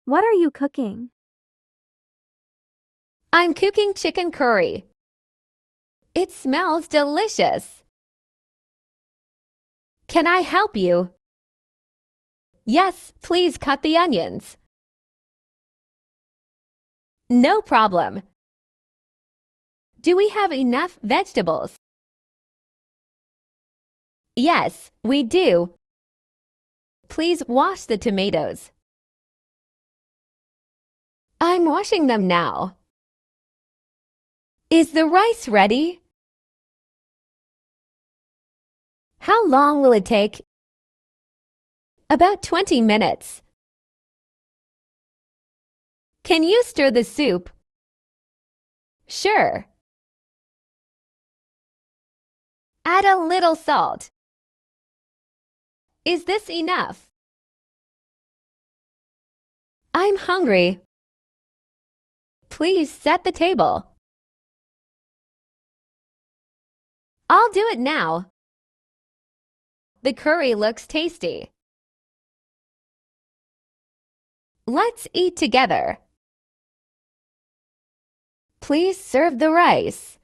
What are you cooking? I'm cooking chicken curry. It smells delicious. Can I help you? Yes, please cut the onions. No problem. Do we have enough vegetables? Yes, we do. Please wash the tomatoes. I'm washing them now. Is the rice ready? How long will it take? About 20 minutes. Can you stir the soup? Sure. Add a little salt. Is this enough? I'm hungry. Please set the table. I'll do it now. The curry looks tasty. Let's eat together. Please serve the rice.